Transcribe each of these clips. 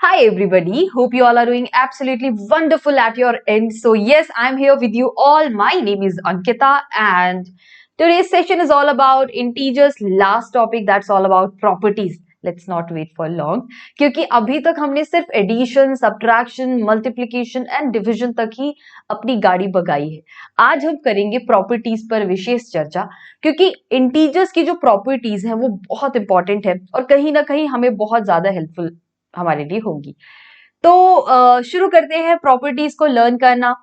Hi everybody, hope you all are doing absolutely wonderful at your end. So yes, I'm here with you all. My name is Ankita and today's session is all about integers. Last topic that's all about properties. Let's not wait for long क्योंकि अभी तक हमने सिर्फ addition, subtraction, multiplication and division तक ही अपनी गाड़ी भगाई है। आज हम करेंगे प्रॉपर्टीज पर विशेष चर्चा क्योंकि इंटीजर्स की जो प्रॉपर्टीज हैं वो बहुत इंपॉर्टेंट है और कहीं ना कहीं हमें बहुत ज्यादा हेल्पफुल हमारे लिए होगी। तो शुरू करते हैं प्रॉपर्टीज को लर्न करना।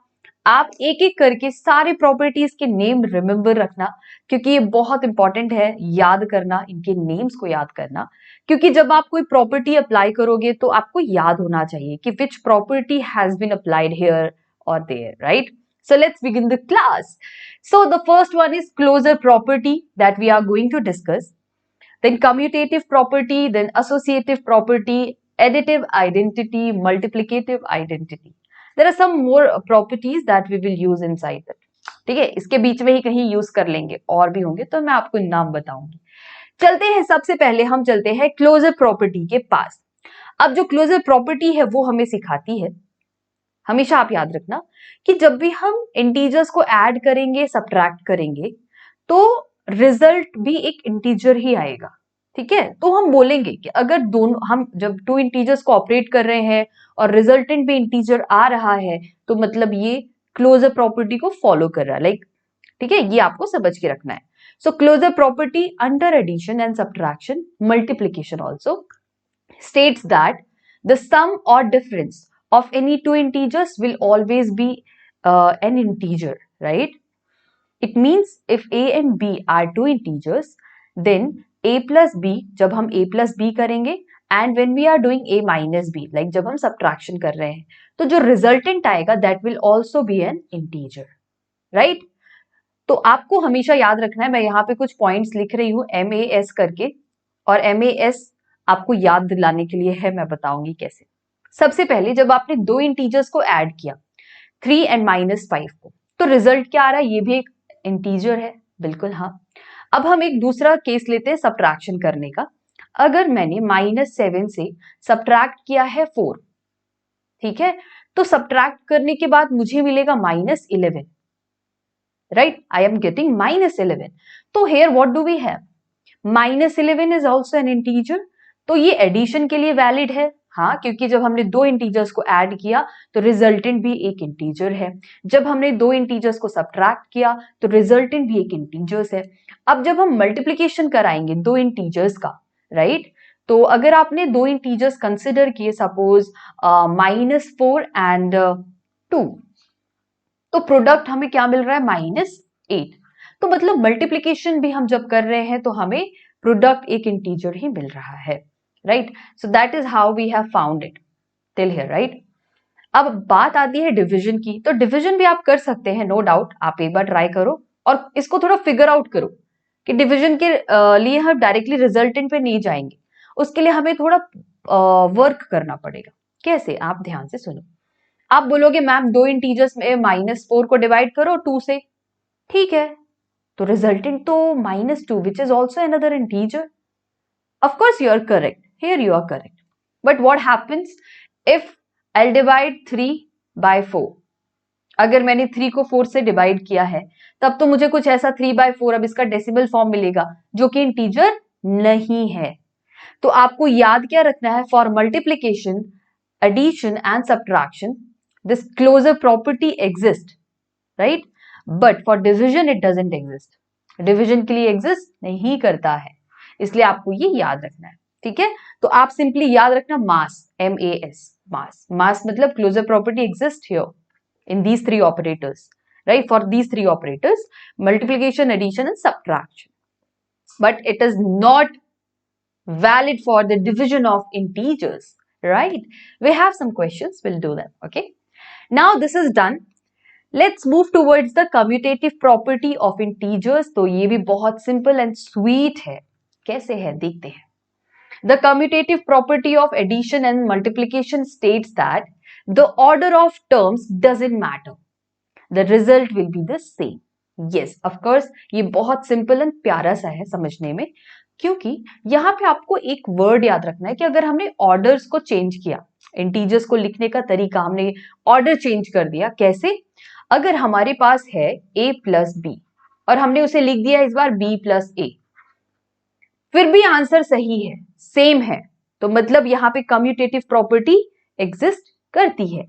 आप एक एक करके सारे प्रॉपर्टीज के नेम रिमेंबर रखना क्योंकि ये बहुत इंपॉर्टेंट है याद करना, इनके नेम्स को याद करना, क्योंकि जब आप कोई प्रॉपर्टी अप्लाई करोगे तो आपको याद होना चाहिए कि which property has been applied here और there, right? So let's begin the class. So the first one is closure property that we are going to discuss. Then commutative property, then associative property, additive identity, multiplicative identity. There are some more properties that we will use inside that. ठीक है, इसके बीच में ही कहीं use कर लेंगे, और भी होंगे तो मैं आपको नाम बताऊंगी। चलते हैं, सबसे पहले हम चलते हैं क्लोजर प्रॉपर्टी के पास। अब जो क्लोजर प्रॉपर्टी है वो हमें सिखाती है, हमेशा आप याद रखना कि जब भी हम इंटीजर्स को ऐड करेंगे, सब्ट्रैक्ट करेंगे, तो रिजल्ट भी एक इंटीजर ही आएगा। ठीक है, तो हम बोलेंगे कि अगर दोनों, हम जब टू इंटीजर्स को ऑपरेट कर रहे हैं और रिजल्टेंट भी इंटीजर आ रहा है तो मतलब ये क्लोजर प्रॉपर्टी को फॉलो कर रहा है। लाइक, ठीक है, ये आपको समझ के रखना है। So closure property under addition and subtraction, multiplication also states that the sum or difference of any two integers will always be an integer, right? It means if a and b are two integers, then a plus b, जब हम a plus b करेंगे, and when we are doing a minus b, like जब हम subtraction कर रहे हैं, तो जो resultant आएगा that will also be an integer, right? तो आपको हमेशा याद रखना है, मैं यहाँ पे कुछ पॉइंट्स लिख रही हूँ MAS करके, और MAS आपको याद दिलाने के लिए है, मैं बताऊंगी कैसे। सबसे पहले जब आपने दो इंटीजर्स को ऐड किया 3 एंड -5 को, तो रिजल्ट क्या आ रहा है? ये भी एक इंटीजर है, बिल्कुल हाँ। अब हम एक दूसरा केस लेते हैं सब्ट्रैक्शन करने का। अगर मैंने -7 से सब्ट्रैक्ट किया है 4, ठीक है, तो सब्ट्रैक्ट करने के बाद मुझे मिलेगा -11, राइट? I am getting -11। तो here what do we have? -11 is also an integer, तो ये एडिशन के लिए वैलिड है, हाँ, क्योंकि जब हमने दो इंटीजर्स को ऐड किया तो रिजल्टेंट भी एक इंटीजर है। जब हमने दो इंटीजर्स को सब्ट्रैक्ट किया तो रिजल्टेंट भी एक इंटीजर्स है। अब जब हम मल्टीप्लिकेशन कराएंगे दो इंटीजर्स का, राइट, तो अगर आपने दो इंटीजर्स कंसिडर किए, सपोज -4 एंड 2, तो प्रोडक्ट हमें क्या मिल रहा है? -8। तो मतलब मल्टीप्लिकेशन भी हम जब कर रहे हैं तो हमें प्रोडक्ट एक इंटीजर ही मिल रहा है, right? So that is how we have found it till here, right? अब बात आती है डिवीजन की, तो डिवीजन भी आप कर सकते हैं, नो डाउट। आप एक बार ट्राई करो और इसको थोड़ा फिगर आउट करो कि डिवीजन के लिए हम डायरेक्टली रिजल्टेंट पे नहीं जाएंगे, उसके लिए हमें थोड़ा वर्क करना पड़ेगा। कैसे? आप ध्यान से सुनो। आप बोलोगे मैम दो इंटीजर्स में -4 को डिवाइड करो 2 से, ठीक है, तो रिजल्टेंट तो -2 which is also another integer. Of course you are correct, here you are correct, but what happens if I divide 3 by 4? अगर मैंने 3 को 4 से डिवाइड किया है तब तो मुझे कुछ ऐसा 3/4, अब इसका डेसिमल फॉर्म मिलेगा जो कि इंटीजर नहीं है। तो आपको याद क्या रखना है? For multiplication, addition and subtraction, this closure property exists, right? But for division it doesn't exist. Division के लिए exist नहीं करता है, इसलिए आपको ये याद रखना है, ठीक है? तो आप सिंपली याद रखना mass, MAS, mass, mass मतलब closure property exists here in these three operators, right? For these three operators, multiplication, addition and subtraction. But it is not valid for the division of integers, right? We have some questions, we'll do them, okay? Now this is done. Let's move towards the commutative property of integers. तो ये भी बहुत simple and sweet है। कैसे है देखते हैं। The commutative property of addition and multiplication states that the order of terms doesn't matter. The result will be the same. Yes, of course, ये बहुत simple and प्यारा सा है समझने में, क्योंकि यहाँ पे आपको एक वर्ड याद रखना है कि अगर हमने ऑर्डर्स को चेंज किया, इंटीजर्स को लिखने का तरीका हमने ऑर्डर चेंज कर दिया। कैसे? अगर हमारे पास है a प्लस बी और हमने उसे लिख दिया इस बार b प्लस ए, फिर भी आंसर सही है, सेम है, तो मतलब यहां पे कम्यूटेटिव प्रॉपर्टी एग्जिस्ट करती है।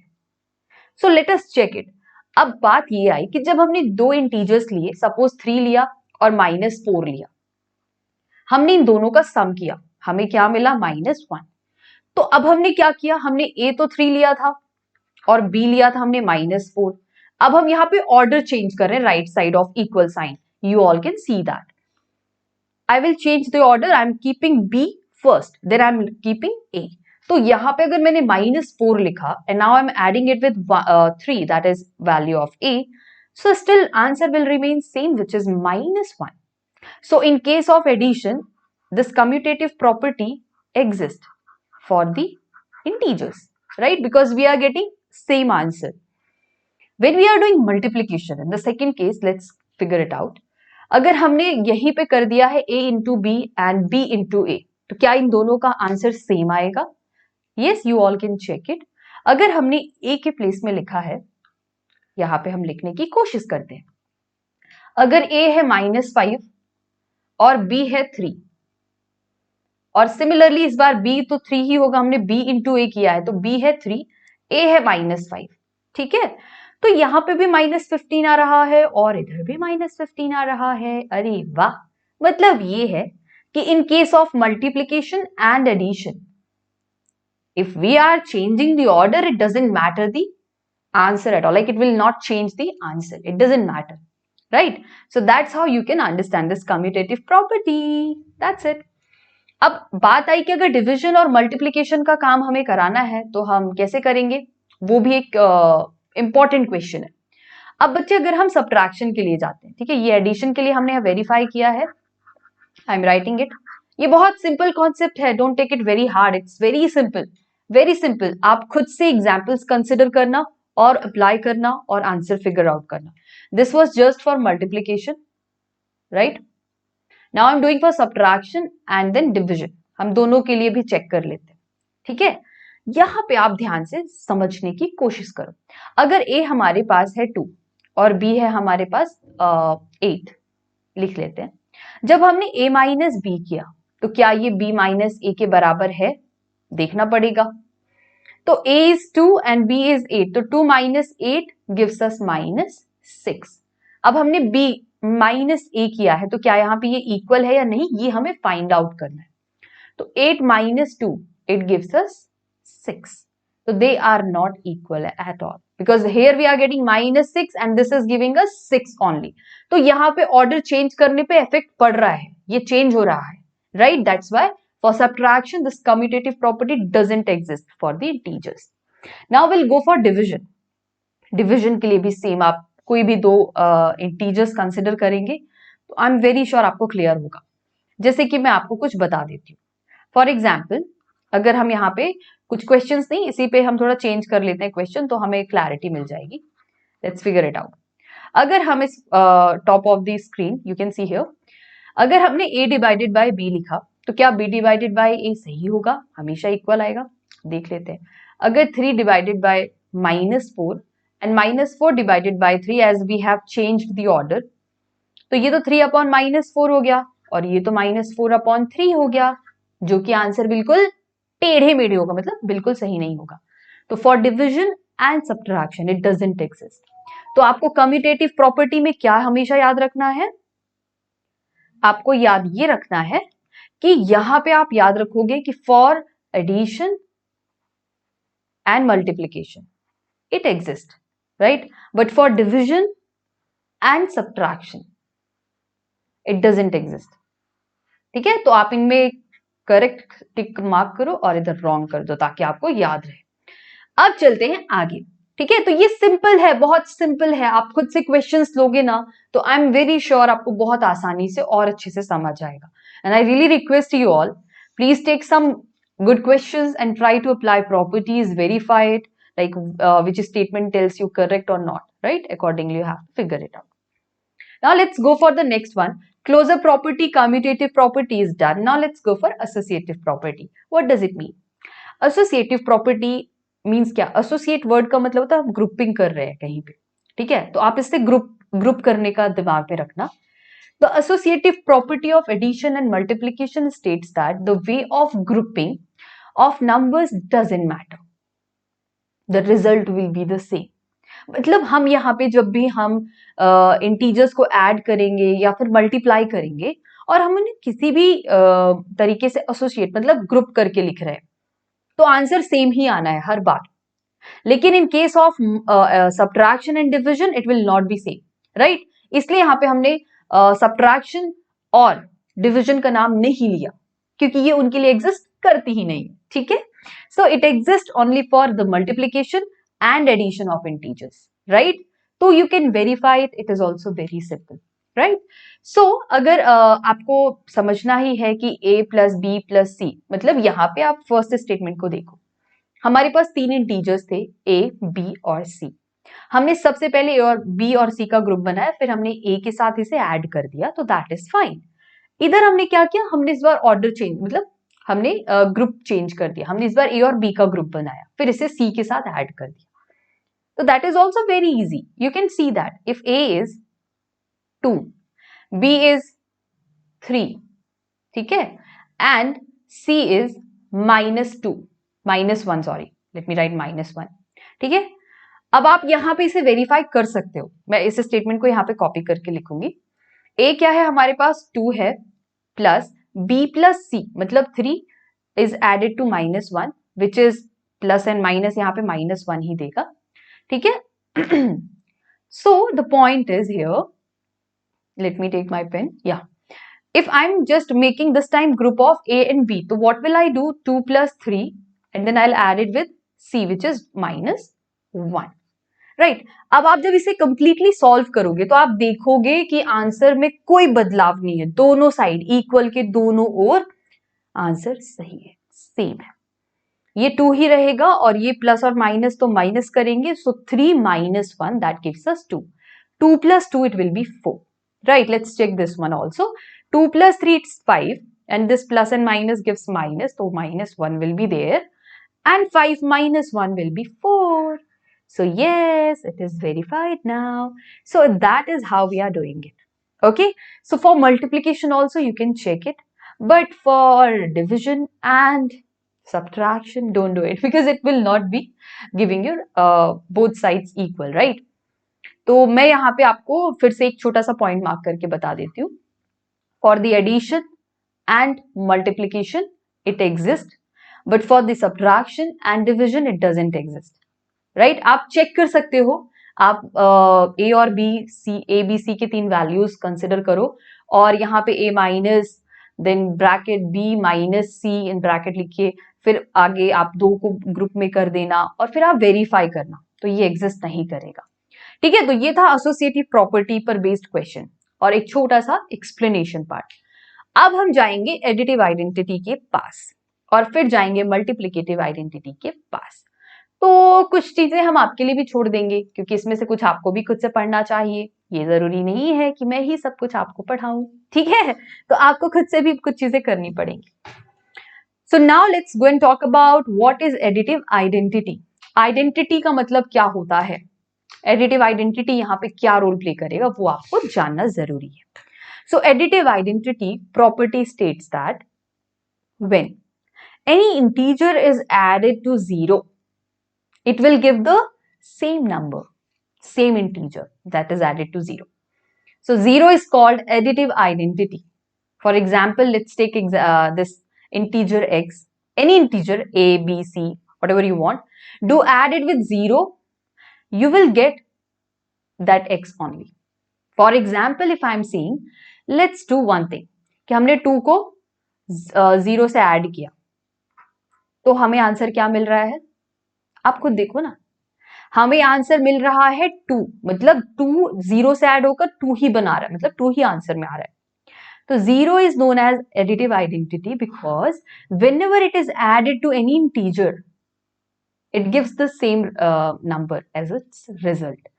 So let us check it. अब बात ये आई कि जब हमने दो इंटीजर्स लिए, सपोज 3 लिया और -4 लिया, हमने इन दोनों का सम किया, हमें क्या मिला? -1। तो अब हमने क्या किया? हमने a तो 3 लिया था और b लिया था हमने -4। अब हम यहाँ पे ऑर्डर चेंज कर रहे हैं, right side of equal sign. You all can see that. I will change the order. I am keeping B first, then I am keeping A. तो यहाँ पे अगर मैंने -4 लिखा and now I am adding it with 3, that is value of A, so still answer will remain same, which is -1. So in case of addition, this commutative property exists for the integers, right? Because we are getting same answer. When we are doing multiplication, in the second case, let's figure it out. अगर हमने यहीं पे कर दिया है a into B and b into A, तो क्या इन दोनों का आंसर सेम आएगा? Yes, you all can check it. अगर हमने a के प्लेस में लिखा है, यहां पे हम लिखने की कोशिश करते हैं। अगर a है -5 और b है 3, और सिमिलरली इस बार b तो 3 ही होगा, हमने b इंटू ए किया है, तो b है 3, a है -5, ठीक है? तो यहां पे भी -15 आ रहा है और इधर भी -15 आ रहा है। अरे वाह! मतलब ये है कि in case of multiplication and addition, if we are changing the order, it doesn't matter the answer at all, like it will not change the answer, it doesn't matter, right? So that's how you can understand this commutative property. That's it. अब बात आई कि अगर division और multiplication का काम हमें कराना है तो हम कैसे करेंगे, वो भी एक इंपॉर्टेंट क्वेश्चन है। अब बच्चे अगर हम सब्ट्रैक्शन के लिए जाते हैं, ठीक है, ये एडिशन के लिए हमने वेरीफाई किया है, आई एम राइटिंग इट। ये बहुत सिंपल कॉन्सेप्ट है, don't take it very hard, it's very simple, very simple. आप खुद से एग्जाम्पल्स कंसिडर करना और अप्लाई करना और आंसर फिगर आउट करना। This was just for multiplication, right? Now I am doing for subtraction and then division, हम दोनों के लिए भी चेक कर लेते हैं, ठीक है? यहां पे आप ध्यान से समझने की कोशिश करो। अगर a हमारे पास है 2 और b है हमारे पास 8, लिख लेते हैं। जब हमने a माइनस b किया तो क्या ये b माइनस a के बराबर है? देखना पड़ेगा। तो a is 2 and b is 8, तो 2 minus 8 gives us -6। अब हमने b माइनस a किया है, तो क्या यहाँ पे ये इक्वल है या नहीं, ये हमें फाइंड आउट करना है। तो 8 minus 2, it gives us 6. So they are not equal at all because here we are getting -6 and this is giving us 6 only. तो यहाँ पे ऑर्डर चेंज करने पे इफेक्ट पड़ रहा है, ये चेंज हो रहा है, right? That's why for subtraction this commutative property doesn't exist for the integers. Now we'll go for division. Division के लिए भी सेम, आप कोई भी दो इंटीजर्स कंसिडर करेंगे तो आई एम वेरी श्योर आपको क्लियर होगा। जैसे कि मैं आपको कुछ बता देती हूँ। फॉर एग्जाम्पल, अगर हम यहाँ पे कुछ क्वेश्चंस नहीं, इसी पे हम थोड़ा चेंज कर लेते हैं क्वेश्चन, तो हमें क्लैरिटी मिल जाएगी। Let's figure it out. अगर हम इस top of the screen you can see here, अगर हमने a डिवाइडेड बाय b लिखा तो क्या b डिवाइडेड बाय a सही होगा? हमेशा इक्वल आएगा। देख लेते हैं। अगर 3 divided by -4 and -4 divided by 3 as we have changed the order, तो ये तो 3/-4 हो गया और ये तो -4/3 हो गया, जो कि आंसर बिल्कुल टेढ़े मेढ़े होगा, मतलब बिल्कुल सही नहीं होगा। तो for division and subtraction it doesn't exist. तो आपको कम्यूटेटिव प्रॉपर्टी में क्या हमेशा याद रखना है? आपको याद ये रखना है कि यहां पे आप याद रखोगे कि for addition and multiplication it exist, right? But for division and subtraction it doesn't exist. ठीक है, तो आप इनमें करेक्ट टिक मार्क करो और इधर रॉन्ग कर दो ताकि आपको याद रहे। अब चलते हैं आगे। ठीक है, तो ये सिंपल है, बहुत सिंपल है। आप खुद से क्वेश्चंस लोगे ना तो आई एम वेरी श्योर आपको बहुत आसानी से और अच्छे से समझ आएगा। And I really request you all, please take some good questions and try to apply properties, verify it, like which statement tells you correct or not, right? Accordingly, you have to figure it out. Now let's go for the next one. Closure property, commutative property is done. Now let's go for associative property. What does it mean? Associative property means क्या, associate word का मतलब होता है हम grouping कर रहे हैं कहीं पे, ठीक है, तो आप इससे ग्रुप करने का दिमाग में रखना. The associative property of addition and multiplication states that the way of grouping of numbers doesn't matter. The result will be the same. मतलब हम यहाँ पे जब भी हम इंटीजर्स को ऐड करेंगे या फिर मल्टीप्लाई करेंगे और हम उन्हें किसी भी तरीके से एसोसिएट मतलब ग्रुप करके लिख रहे हैं, तो आंसर सेम ही आना है हर बार. लेकिन इन case of subtraction and division it will not be same, right. इसलिए यहाँ पे हमने सब्ट्रैक्शन और डिविजन का नाम नहीं लिया क्योंकि ये उनके लिए एग्जिस्ट करती ही नहीं, ठीक है. So it exist only for the multiplication and addition of integers, right. तो you can verify it, it is also very simple, right. So अगर आपको समझना ही है कि a plus B plus C, मतलब यहाँ पे आप फर्स्ट स्टेटमेंट को देखो, हमारे पास 3 इंटीजर्स थे a, b और c. हमने सबसे पहले a और b और c का ग्रुप बनाया, फिर हमने a के साथ इसे ऐड कर दिया, तो दैट इज फाइन. इधर हमने क्या किया, हमने इस बार ऑर्डर चेंज, मतलब हमने ग्रुप चेंज कर दिया. हमने इस बार a और b का ग्रुप बनाया, फिर इसे c के साथ ऐड कर दिया. तो that is also very easy. You can see that if a is 2, b is 3, ठीक है, and c is -1, sorry, let me right -1, ठीक है. अब आप यहां पे इसे वेरीफाई कर सकते हो. मैं इस स्टेटमेंट को यहां पे कॉपी करके लिखूंगी. a क्या है हमारे पास 2 है, प्लस b प्लस c मतलब 3 is added to -1 which is plus and minus, यहाँ पे -1 ही देगा, ठीक है. So the point is here, let me take my pen, या if I'm just making this time group of a and b, so what will I do, 2 plus 3 and then I'll add it with c which is -1, right. अब आप जब इसे completely solve करोगे तो आप देखोगे कि आंसर में कोई बदलाव नहीं है, दोनों साइड इक्वल के दोनों ओर आंसर सही है, सेम है. ये 2 ही रहेगा और ये प्लस और माइनस तो माइनस करेंगे, सो 3 - 1 that gives us 2. 2 plus 2 it will be 4, right. Let's check this one also. 2 plus 3 it's 5 and this plus and minus gives minus, so -1 will be there and 5 minus 1 will be 4. So yes, it is verified now. So that is how we are doing it. Okay, so for multiplication also you can check it, but for division and subtraction don't do it because it will not be giving you both sides equal, right. तो मैं यहाँ पे आपको फिर से एक छोटा सा पॉइंट मार्क करके बता देती हूँ. For the addition and multiplication it exists, but for the subtraction and division it doesn't exist, right. आप चेक कर सकते हो, आप a और b, a b c के 3 वैल्यूज कंसिडर करो और यहाँ पे a minus then bracket b minus c in bracket लिखिए, फिर आगे आप 2 को ग्रुप में कर देना और फिर आप वेरीफाई करना, तो ये एग्जिस्ट नहीं करेगा, ठीक है. तो ये था एसोसिएटिव प्रॉपर्टी पर बेस्ड क्वेश्चन और एक छोटा सा एक्सप्लेनेशन पार्ट. अब हम जाएंगे एडिटिव आइडेंटिटी के पास और फिर जाएंगे मल्टीप्लिकेटिव आइडेंटिटी के पास. तो कुछ चीजें हम आपके लिए भी छोड़ देंगे क्योंकि इसमें से कुछ आपको भी खुद से पढ़ना चाहिए. ये जरूरी नहीं है कि मैं ही सब कुछ आपको पढ़ाऊं, ठीक है, तो आपको खुद से भी कुछ चीजें करनी पड़ेंगी. So now let's go and talk about what is additive identity. Identity का मतलब क्या होता है, एडिटिव आइडेंटिटी यहाँ पे क्या रोल प्ले करेगा वो आपको जानना जरूरी है. So additive identity property states that when any integer is added to 0, it will give the same number, same integer that is added to 0. So 0 is called additive identity. For example, let's take this integer x, any integer a, b, c, whatever you want, do add it with 0, you will get that x only. For example, if I am saying let's do one thing कि हमने 2 को 0 से add किया तो हमें answer क्या मिल रहा है, आप खुद देखो ना, हमें आंसर मिल रहा है 2, मतलब 2 0 से ऐड होकर 2 ही बना रहा है, मतलब 2 ही आंसर में आ रहा है. तो 0 is known as additive identity because whenever it is added to any integer it gives the same number as its result,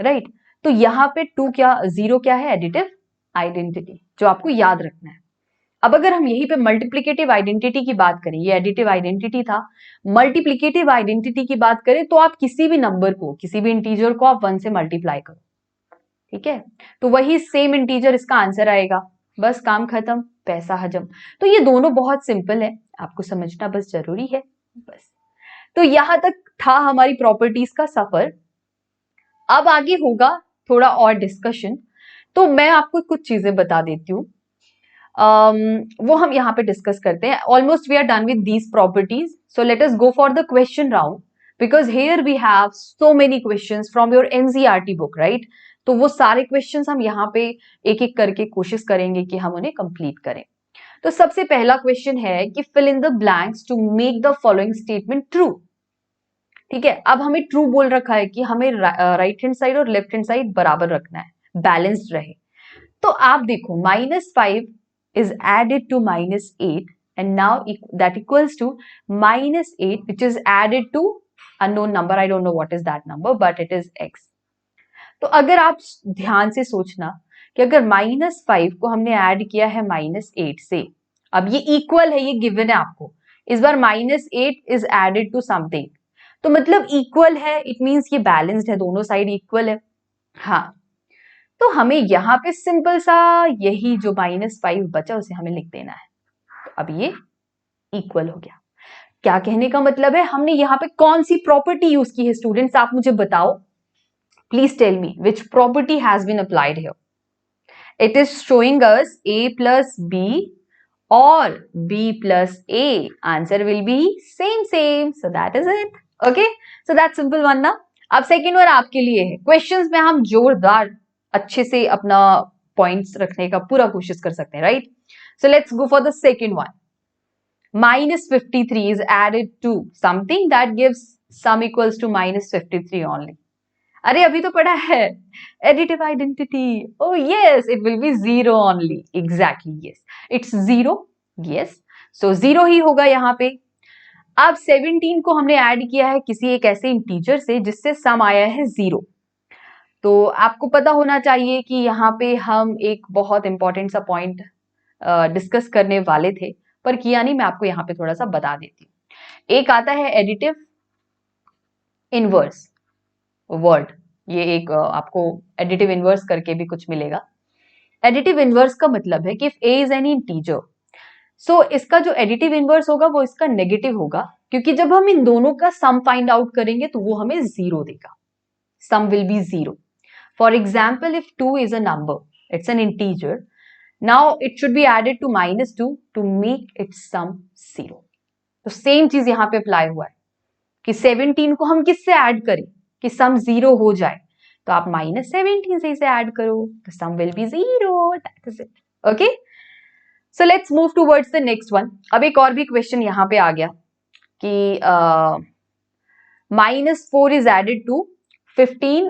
right. तो यहाँ पे 2 क्या 0 क्या है, एडिटिव आइडेंटिटी, जो आपको याद रखना है. अब अगर हम यहीं पे मल्टीप्लिकेटिव आइडेंटिटी की बात करें, ये एडिटिव आइडेंटिटी था, मल्टीप्लिकेटिव आइडेंटिटी की बात करें तो आप किसी भी नंबर को, किसी भी इंटीजर को आप 1 से मल्टीप्लाई करो, ठीक है, तो वही सेम इंटीजर इसका आंसर आएगा, बस काम खत्म, पैसा हजम। तो ये दोनों बहुत सिंपल है, आपको समझना बस जरूरी है, बस। तो यहां तक था हमारी प्रॉपर्टीज का सफर। अब आगे होगा थोड़ा और डिस्कशन, तो मैं आपको कुछ चीजें बता देती हूँ, वो हम यहाँ पे डिस्कस करते हैं। Almost we are done with these properties, so let us go for the question round, because here we have so many questions from your NCERT book, right. तो वो सारे क्वेश्चंस हम यहाँ पे एक एक करके कोशिश करेंगे कि हम उन्हें कंप्लीट करें। तो सबसे पहला क्वेश्चन है कि fill in the blanks to make the following statement true. ठीक है, अब हमें ट्रू बोल रखा है कि हमें राइट हैंड साइड और लेफ्ट हैंड साइड बराबर रखना है, बैलेंस्ड रहे। तो आप देखो, -5 is added to -8 and now that equals to -8 which is added to unknown number. I don't know what is that number but it is x. तो अगर आप ध्यान से सोचना कि अगर -5 को हमने ऐड किया है -8 से, अब ये इक्वल है, ये गिवन है आपको, इस बार -8 is added to something, तो मतलब इक्वल है, इट मीन्स ये बैलेंस्ड है, दोनों साइड इक्वल है। हाँ, तो हमें यहाँ पे सिंपल सा यही जो -5 बचा उसे हमें लिख देना है। तो अब ये इक्वल हो गया। क्या कहने का मतलब है, हमने यहाँ पे कौन सी प्रॉपर्टी यूज की है स्टूडेंट्स, आप मुझे बताओ, please tell me which property has been applied here. It is showing us a plus b or b plus a, answer will be same same, so that is it. Okay, so that simple one ना। अब second one आपके लिए है, questions में हम जोरदार अच्छे से अपना पॉइंट्स रखने का पूरा कोशिश कर सकते हैं, right. So let's go for the second one. -53 is added to something that gives sum equals to -53 only. अरे अभी तो पढ़ा है additive identity, oh yes it will be 0 only, exactly yes it's 0, yes so 0 ही होगा यहाँ पे। अब 17 को हमने ऐड किया है किसी एक ऐसे इंटीजर से जिससे सम आया है 0। तो आपको पता होना चाहिए कि यहाँ पे हम एक बहुत इंपॉर्टेंट सा पॉइंट डिस्कस करने वाले थे पर किया नहीं, मैं आपको यहाँ पे थोड़ा सा बता देती हूँ। एक आता है एडिटिव इनवर्स वर्ड, ये एक आपको एडिटिव इनवर्स करके भी कुछ मिलेगा। एडिटिव इनवर्स का मतलब है कि if A is any integer, so इसका जो एडिटिव इनवर्स होगा वो इसका नेगेटिव होगा, क्योंकि जब हम इन दोनों का सम फाइंड आउट करेंगे तो वो हमें 0 देगा, सम will be 0। For example, if 2 is a number, it's an integer, now it should be added to -2 to make its sum 0. तो सेम चीज यहां पे अप्लाई हुआ है कि 17 को हम किससे ऐड करें कि सम 0 हो जाए, तो आप -17 से इसे ऐड करो तो sum will be 0, that is it. Okay, so let's move towards the next one. अब एक और भी क्वेश्चन यहां पे आ गया कि -4 is added to 15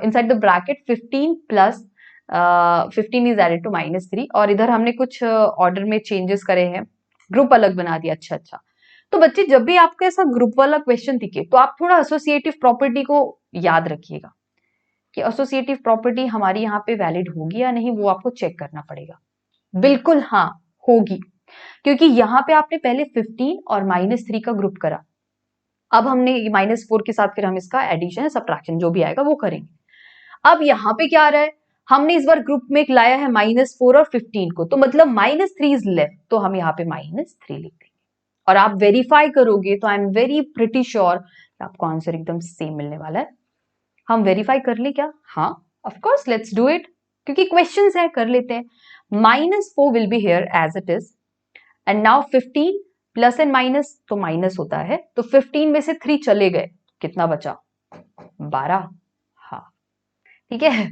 inside the bracket 15 plus 15 is added to -3, और इधर हमने कुछ ऑर्डर में चेंजेस करे हैं, ग्रुप अलग बना दिया। अच्छा, तो बच्चे जब भी आपको ऐसा ग्रुप वाला क्वेश्चन दिखे तो आप थोड़ा एसोसिएटिव प्रॉपर्टी को याद रखिएगा कि एसोसिएटिव प्रॉपर्टी हमारी यहाँ पे वैलिड होगी या नहीं, वो आपको चेक करना पड़ेगा। बिल्कुल हाँ होगी, क्योंकि यहाँ पे आपने पहले 15 और -3 का ग्रुप करा, अब हमने -4 के साथ फिर हम इसका एडिशन सब्ट्रैक्शन जो भी आएगा वो करेंगे। अब यहाँ पे क्या आ रहा है, हमने इस बार ग्रुप में लाया है -4 और 15 को, तो मतलब -3 इज लेफ्ट, तो हम यहाँ पे -3 लिख देंगे और आप वेरीफाई करोगे तो I am very pretty sure आपको आंसर एकदम सेम मिलने वाला है। हम वेरीफाई कर ले क्या? हाँ of course, let's do it, क्योंकि क्वेश्चंस है, कर लेते हैं। -4 will be here as it is and now 15 plus and minus तो माइनस होता है, तो 15 में से 3 चले गए, कितना बचा? 12। हाँ ठीक है,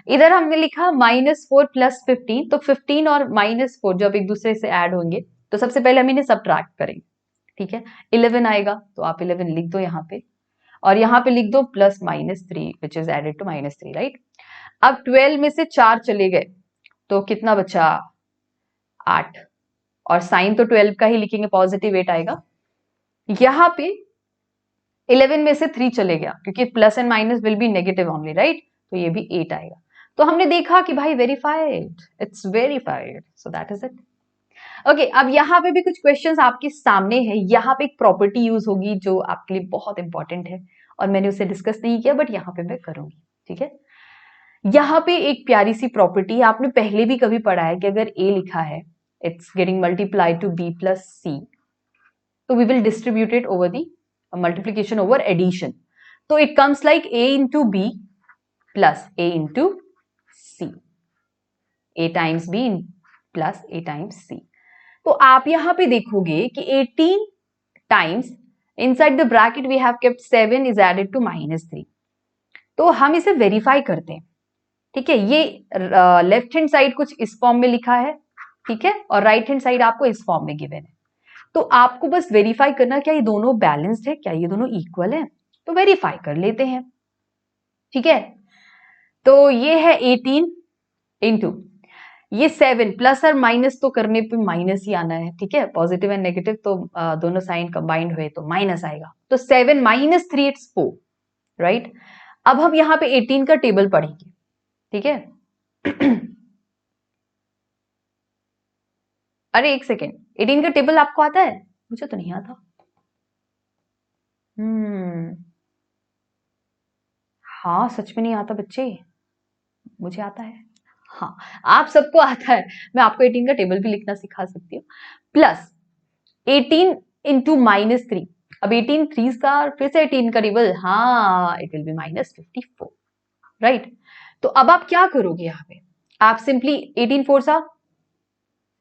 इधर हमने लिखा -4 प्लस 15, तो 15 और -4 जब एक दूसरे से ऐड होंगे तो सबसे पहले हम इन्हें सब्ट्रैक्ट करेंगे, ठीक है। 11 आएगा तो आप 11 लिख दो यहाँ पे, और यहाँ पे लिख दो plus -3 which is added to -3, right. अब 12 में से 4 चले गए तो कितना बचा? 8, और साइन तो 12 का ही लिखेंगे, +8 आएगा। यहाँ पे 11 में से 3 चले गया क्योंकि plus and minus will be negative only, right, तो ये भी 8 आएगा। तो हमने देखा कि भाई verified, it's verified, so that is it. Okay, अब यहाँ पे भी कुछ क्वेश्चंस आपके सामने है। यहाँ पे एक प्रॉपर्टी यूज होगी जो आपके लिए बहुत इंपॉर्टेंट है और मैंने उसे डिस्कस नहीं किया, बट यहाँ पे मैं करूंगी, ठीक है। यहाँ पे एक प्यारी सी प्रॉपर्टी है, आपने पहले भी कभी पढ़ा है कि अगर a लिखा है it's getting multiplied to b plus C, तो we will distribute it over the multiplication over addition, तो it comes like a into B plus a into C, a times b plus a times c। तो आप यहां पे देखोगे कि 18 times inside the bracket we have kept 7 is added to -3। तो हम इसे वेरीफाई करते हैं, ठीक है। ये लेफ्ट हैंड साइड कुछ इस फॉर्म में लिखा है, ठीक है, और राइट हैंड साइड आपको इस फॉर्म में गिवन है। तो आपको बस वेरीफाई करना क्या ये दोनों बैलेंस्ड है, क्या ये दोनों इक्वल है, तो वेरीफाई कर लेते हैं, ठीक है। तो ये है 18 इंटू ये 7, प्लस और माइनस तो करने पे माइनस ही आना है, ठीक है। पॉजिटिव एंड नेगेटिव तो दोनों साइन कंबाइंड हुए तो माइनस आएगा, तो 7 माइनस 3 इट्स 4, राइट। अब हम यहाँ पे 18 का टेबल पढ़ेंगे, ठीक है। अरे एक सेकेंड, 18 का टेबल आपको आता है? मुझे तो नहीं आता। हाँ सच में नहीं आता बच्चे, मुझे आता है। हाँ, आप सबको आता है। मैं आपको 18 का टेबल भी लिखना सिखा सकती हूँ। प्लस 18 इंटू -3, अब 18 3 का फिर से 18 का टेबल, हाँ इट विल बी -54, राइट। तो अब आप क्या करोगे यहाँ पे, आप सिंपली 18 4 सा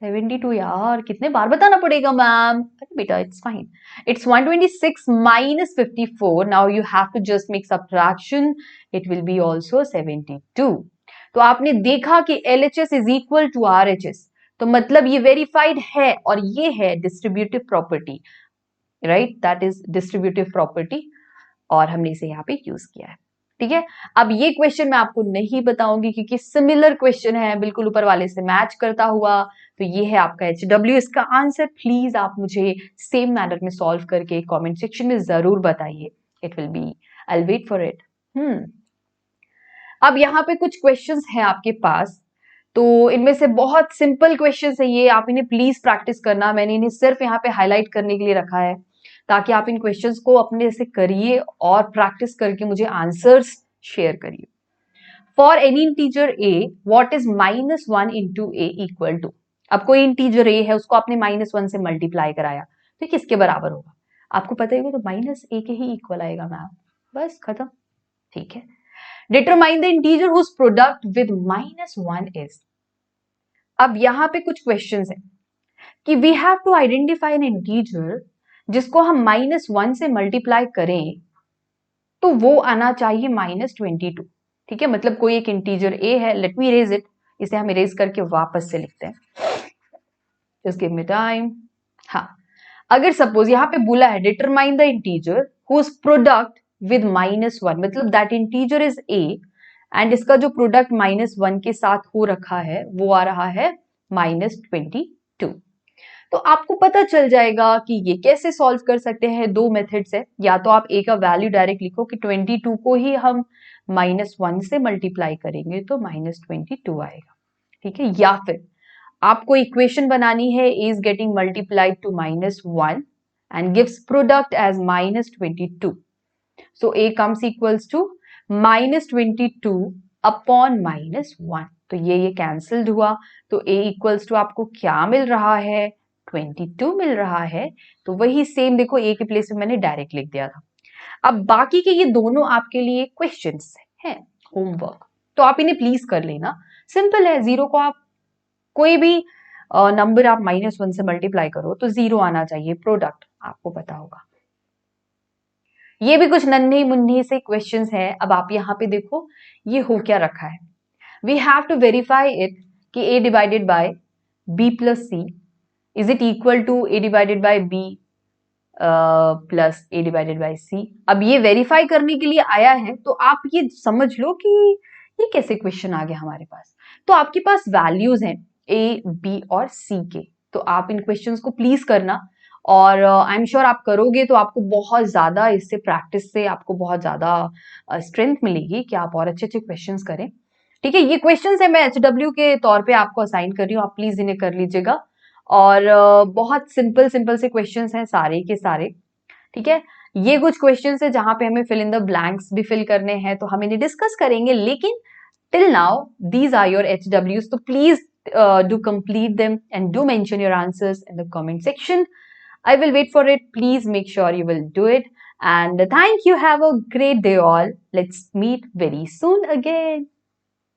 72, यार कितने बार बताना पड़ेगा मैम। अरे बेटा it's fine, it's 126 minus 54, now you have to just make subtraction, it will be also 72। तो आपने देखा कि LHS is equal to RHS, तो मतलब ये वेरीफाइड है और ये है distributive property, right, that is distributive property, और हमने इसे यहाँ पे यूज किया है, ठीक है। अब ये क्वेश्चन मैं आपको नहीं बताऊंगी क्योंकि सिमिलर क्वेश्चन है, बिल्कुल ऊपर वाले से मैच करता हुआ, तो ये है आपका HW। इसका आंसर प्लीज आप मुझे सेम मैनर में सॉल्व करके कमेंट सेक्शन में जरूर बताइए, it will be, I will wait for it. अब यहाँ पे कुछ क्वेश्चंस हैं आपके पास, तो इनमें से बहुत सिंपल क्वेश्चंस है ये, आप इन्हें प्लीज प्रैक्टिस करना। मैंने इन्हें सिर्फ यहाँ पे हाईलाइट करने के लिए रखा है ताकि आप इन क्वेश्चंस को अपने से करिए और प्रैक्टिस करके मुझे आंसर्स शेयर करिए। For any integer a what is -1 into a equal to, अब कोई इंटीजर a है उसको आपने -1 से मल्टीप्लाई कराया तो किसके बराबर होगा, आपको पता ही होगा, तो -a के ही इक्वल आएगा मैम, बस खत्म, ठीक है। Determine the integer whose product with -1 is, अब यहां पे कुछ क्वेश्चंस हैं कि we have to identify an integer जिसको हम -1 से मल्टीप्लाई करें तो वो आना चाहिए -22, ठीक है। मतलब कोई एक इंटीजर a है, लेट मी इरेज इट, इसे हम इरेज करके वापस से लिखते हैं, जस्ट गिव मी टाइम। हाँ, अगर सपोज यहाँ पे बोला है determine the integer whose product with -1, मतलब that integer is a and इसका जो प्रोडक्ट -1 के साथ हो रखा है वो आ रहा है -22। तो आपको पता चल जाएगा कि ये कैसे सॉल्व कर सकते हैं। दो मेथड्स है, या तो आप a का वैल्यू डायरेक्ट लिखो कि 22 को ही हम -1 से मल्टीप्लाई करेंगे तो -22 आएगा, ठीक है। या फिर आपको इक्वेशन बनानी है a is getting multiplied to -1 and gives product as -22, so a comes equals to -22 upon -1, तो ये कैंसल्ड हुआ, तो a इक्वल्स टू आपको क्या मिल रहा है, 22 मिल रहा है। तो वही सेम देखो a के प्लेस में मैंने डायरेक्ट लिख दिया था। अब बाकी के ये दोनों आपके लिए क्वेश्चंस हैं, होमवर्क, तो आप इन्हें प्लीज कर लेना, सिंपल है। जीरो को आप कोई भी नंबर आप -1 से मल्टीप्लाई करो तो 0 आना चाहिए, प्रोडक्ट आपको पता होगा। ये भी कुछ नन्हे मुन्ने से क्वेश्चंस हैं। अब आप यहाँ पे देखो ये हो क्या रखा है, we have to verify it कि a divided by b plus c is it equal to a divided by b plus a divided by c। अब ये वेरीफाई करने के लिए आया है, तो आप ये समझ लो कि ये कैसे क्वेश्चन आ गया हमारे पास। तो आपके पास वैल्यूज हैं a b और c के, तो आप इन क्वेश्चंस को प्लीज करना, और आई एम श्योर आप करोगे तो आपको बहुत ज्यादा इससे प्रैक्टिस से आपको बहुत ज्यादा स्ट्रेंथ मिलेगी कि आप और अच्छे अच्छे क्वेश्चंस करें, ठीक है। ये क्वेश्चंस है मैं HW के तौर पे आपको असाइन कर रही हूँ, आप प्लीज इन्हें कर लीजिएगा और बहुत सिंपल सिंपल से क्वेश्चंस हैं सारे के सारे, ठीक है। ये कुछ क्वेश्चंस है जहां पे हमें फिल इन द ब्लैंक्स भी फिल करने हैं, तो हम इन्हें डिस्कस करेंगे, लेकिन till now these are your HWs, so please do complete them and do mention your answers in the comment section. I will wait for it. Please make sure you will do it, and thank you. Have a great day all. Let's meet very soon again.